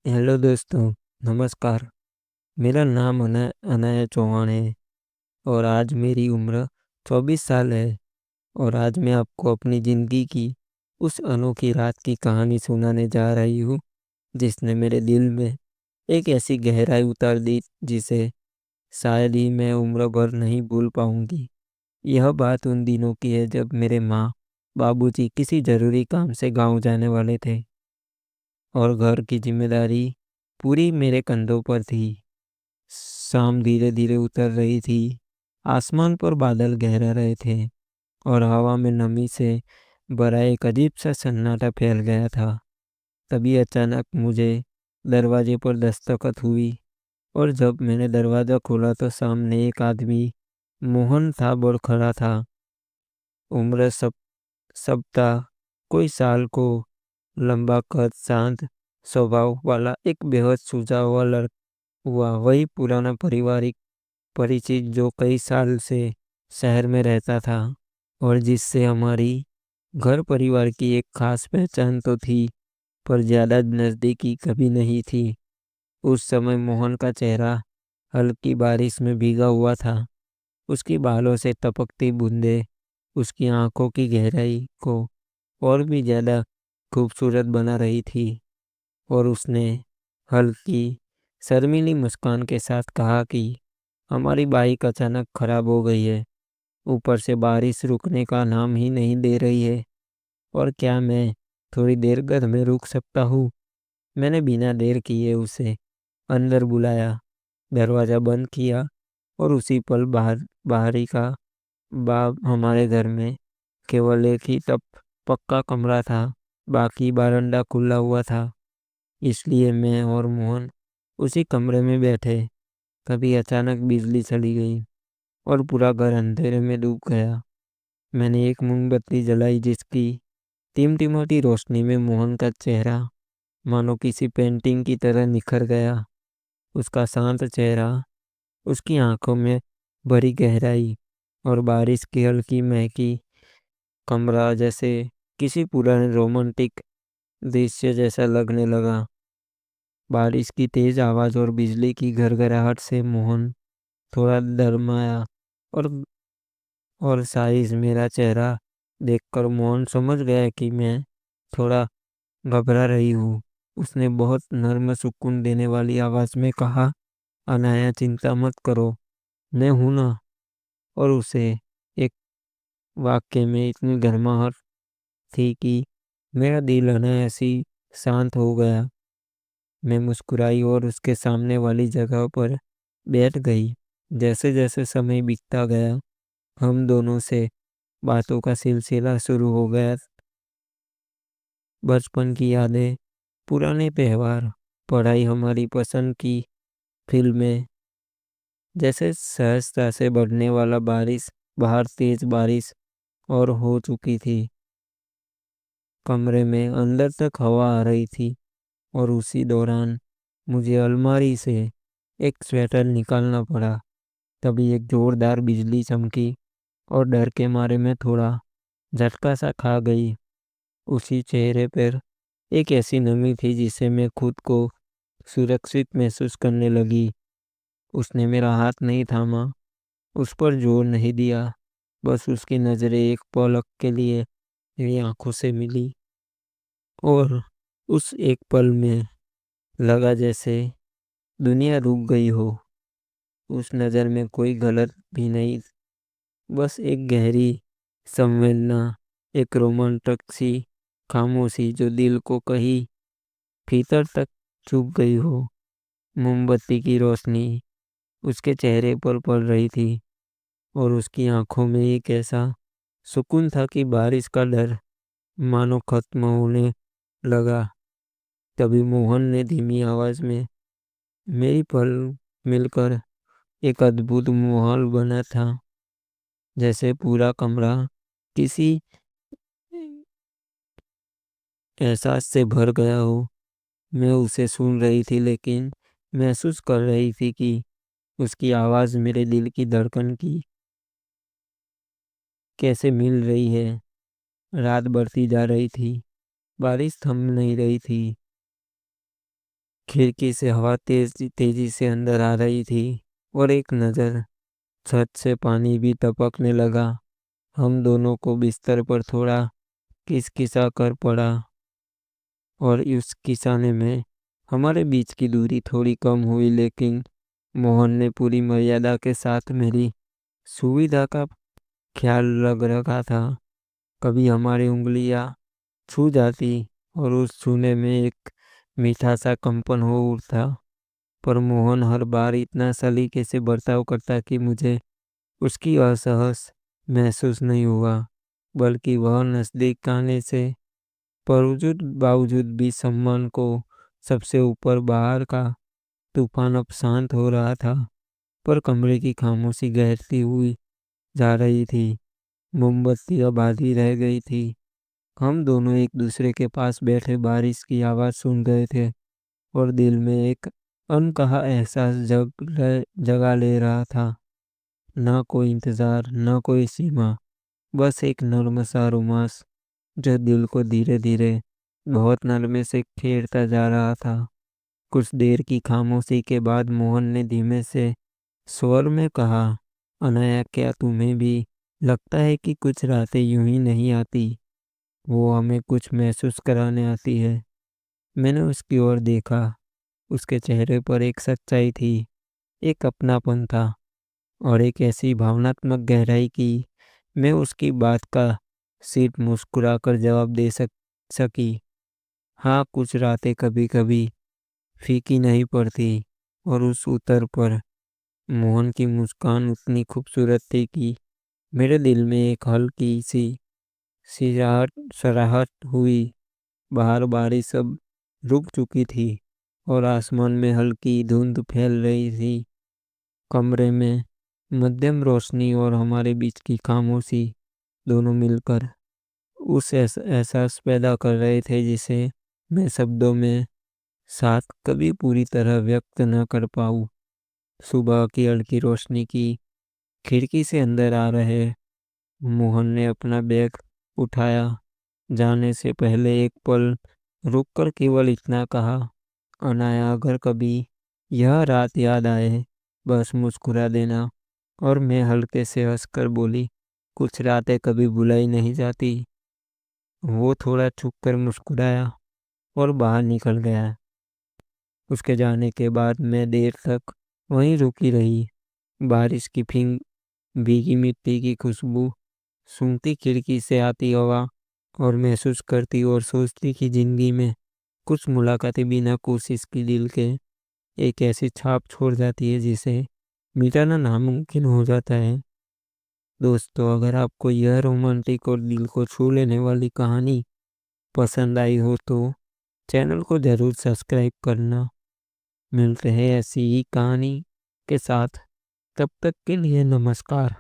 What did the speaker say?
Hello दोस्तों, नमस्कार। मेरा नाम अनाया चौहान है और आज मेरी उम्र 24 साल है। और आज मैं आपको अपनी ज़िंदगी की उस अनोखी रात की कहानी सुनाने जा रही हूँ जिसने मेरे दिल में एक ऐसी गहराई उतार दी जिसे शायद ही मैं उम्र भर नहीं भूल पाऊंगी। यह बात उन दिनों की है जब मेरे माँ बाबूजी किसी ज़रूरी काम से गांव जाने वाले थे और घर की जिम्मेदारी पूरी मेरे कंधों पर थी। शाम धीरे धीरे उतर रही थी। आसमान पर बादल गहरा रहे थे और हवा में नमी से भरा एक अजीब सा सन्नाटा फैल गया था। तभी अचानक मुझे दरवाजे पर दस्तक हुई और जब मैंने दरवाज़ा खोला तो सामने एक आदमी मोहन था और खड़ा था। उम्र सब था, कोई साल को, लंबा कद, शांत स्वभाव वाला एक बेहद सूझा हुआ हुआ वही पुराना पारिवारिक परिचित जो कई साल से शहर में रहता था और जिससे हमारी घर परिवार की एक खास पहचान तो थी, पर ज़्यादा नज़दीकी कभी नहीं थी। उस समय मोहन का चेहरा हल्की बारिश में भीगा हुआ था। उसकी बालों से टपकती बूंदें उसकी आंखों की गहराई को और भी ज़्यादा खूबसूरत बना रही थी। और उसने हल्की शर्मीली मुस्कान के साथ कहा कि हमारी बाइक अचानक खराब हो गई है, ऊपर से बारिश रुकने का नाम ही नहीं दे रही है। और क्या मैं थोड़ी देर घर में रुक सकता हूँ? मैंने बिना देर किए उसे अंदर बुलाया, दरवाज़ा बंद किया और उसी पल बाहरी का बाब हमारे घर में केवल एक ही तब पक्का कमरा था, बाकी बारंडा खुला हुआ था। इसलिए मैं और मोहन उसी कमरे में बैठे। तभी अचानक बिजली चली गई और पूरा घर अंधेरे में डूब गया। मैंने एक मोमबत्ती जलाई जिसकी टिमटिमाती रोशनी में मोहन का चेहरा मानो किसी पेंटिंग की तरह निखर गया। उसका शांत चेहरा, उसकी आंखों में भरी गहराई और बारिश की हल्की महकी कमरा जैसे किसी पुराने रोमांटिक दृश्य जैसा लगने लगा। बारिश की तेज आवाज और बिजली की घरघराहट से मोहन थोड़ा डरमाया और साइज मेरा चेहरा देखकर मोहन समझ गया कि मैं थोड़ा घबरा रही हूँ। उसने बहुत नर्म सुकून देने वाली आवाज में कहा, अनाया चिंता मत करो, मैं हूं ना। और उसे एक वाक्य में इतनी गर्माहट थी कि मेरा दिल अनायास ही शांत हो गया। मैं मुस्कुराई और उसके सामने वाली जगह पर बैठ गई। जैसे जैसे समय बीतता गया हम दोनों से बातों का सिलसिला शुरू हो गया। बचपन की यादें, पुराने त्योहार, पढ़ाई, हमारी पसंद की फिल्में, जैसे सहजता से बढ़ने वाला बारिश। बाहर तेज बारिश और हो चुकी थी। कमरे में अंदर तक हवा आ रही थी और उसी दौरान मुझे अलमारी से एक स्वेटर निकालना पड़ा। तभी एक जोरदार बिजली चमकी और डर के मारे मैं थोड़ा झटका सा खा गई। उसी चेहरे पर एक ऐसी नमी थी जिससे मैं खुद को सुरक्षित महसूस करने लगी। उसने मेरा हाथ नहीं थामा, उस पर जोर नहीं दिया, बस उसकी नज़रें एक पलक के लिए मेरी आंखों से मिली। और उस एक पल में लगा जैसे दुनिया रुक गई हो। उस नज़र में कोई गलत भी नहीं, बस एक गहरी संवेदना, एक रोमांचक सी खामोशी जो दिल को कहीं भीतर तक चुभ गई हो। मोमबत्ती की रोशनी उसके चेहरे पर पड़ रही थी और उसकी आंखों में एक ऐसा सुकून था कि बारिश का डर मानो खत्म होने लगा। तभी मोहन ने धीमी आवाज में मेरी पल मिलकर एक अद्भुत माहौल बना था, जैसे पूरा कमरा किसी एहसास से भर गया हो। मैं उसे सुन रही थी लेकिन महसूस कर रही थी कि उसकी आवाज़ मेरे दिल की धड़कन की कैसे मिल रही है। रात बढ़ती जा रही थी, बारिश थम नहीं रही थी खिड़की से हवा तेजी से अंदर आ रही थी और एक नज़र छत से पानी भी टपकने लगा। हम दोनों को बिस्तर पर थोड़ा किसकिसा कर पड़ा और उस किसाने में हमारे बीच की दूरी थोड़ी कम हुई, लेकिन मोहन ने पूरी मर्यादा के साथ मेरी सुविधा का ख्याल रख रखा था। कभी हमारी उंगलियां छू जाती और उस छूने में एक मीठा सा कंपन हो उठता, पर मोहन हर बार इतना सलीके से बर्ताव करता कि मुझे उसकी असहज महसूस नहीं हुआ, बल्कि वह नज़दीक आने से बावजूद भी सम्मान को सबसे ऊपर बाहर का तूफान अब शांत हो रहा था। पर कमरे की खामोशी गहरती हुई जा रही थी। मोमबत्ती अब आधी रह गई थी। हम दोनों एक दूसरे के पास बैठे बारिश की आवाज़ सुन रहे थे और दिल में एक अनकहा एहसास जगा ले रहा था। ना कोई इंतज़ार, ना कोई सीमा, बस एक नर्म सा रोमांस जो दिल को धीरे धीरे बहुत नरमे से छेड़ता जा रहा था। कुछ देर की खामोशी के बाद मोहन ने धीमे से स्वर में कहा, अनाया, क्या तुम्हें भी लगता है कि कुछ रातें यूं ही नहीं आती, वो हमें कुछ महसूस कराने आती है? मैंने उसकी ओर देखा। उसके चेहरे पर एक सच्चाई थी, एक अपनापन था और एक ऐसी भावनात्मक गहराई की मैं उसकी बात का सिर्फ मुस्कुराकर जवाब दे सकी। हाँ, कुछ रातें कभी कभी फीकी नहीं पड़ती। और उस उत्तर पर मोहन की मुस्कान उतनी खूबसूरत थी कि मेरे दिल में एक हल्की सी सिराहट सराहट हुई। बाहर बारिश अब रुक चुकी थी और आसमान में हल्की धुंध फैल रही थी। कमरे में मध्यम रोशनी और हमारे बीच की खामोशी दोनों मिलकर उस एहसास पैदा कर रहे थे जिसे मैं शब्दों में साथ कभी पूरी तरह व्यक्त न कर पाऊँ। सुबह की हल्की रोशनी की खिड़की से अंदर आ रहे मोहन ने अपना बैग उठाया। जाने से पहले एक पल रुककर केवल इतना कहा, अनाया, अगर कभी यह रात याद आए, बस मुस्कुरा देना। और मैं हल्के से हंसकर बोली, कुछ रातें कभी भुलाई नहीं जाती। वो थोड़ा चुप कर मुस्कुराया और बाहर निकल गया। उसके जाने के बाद मैं देर तक वहीं रुकी रही। बारिश की भीगी मिट्टी की खुशबू सूंघती, खिड़की से आती हवा और महसूस करती और सोचती कि जिंदगी में कुछ मुलाकातें बिना कोशिश की दिल के एक ऐसी छाप छोड़ जाती है जिसे मिटाना नामुमकिन हो जाता है। दोस्तों, अगर आपको यह रोमांटिक और दिल को छू लेने वाली कहानी पसंद आई हो तो चैनल को ज़रूर सब्सक्राइब करना। मिलते हैं ऐसी ही कहानी के साथ, तब तक के लिए नमस्कार।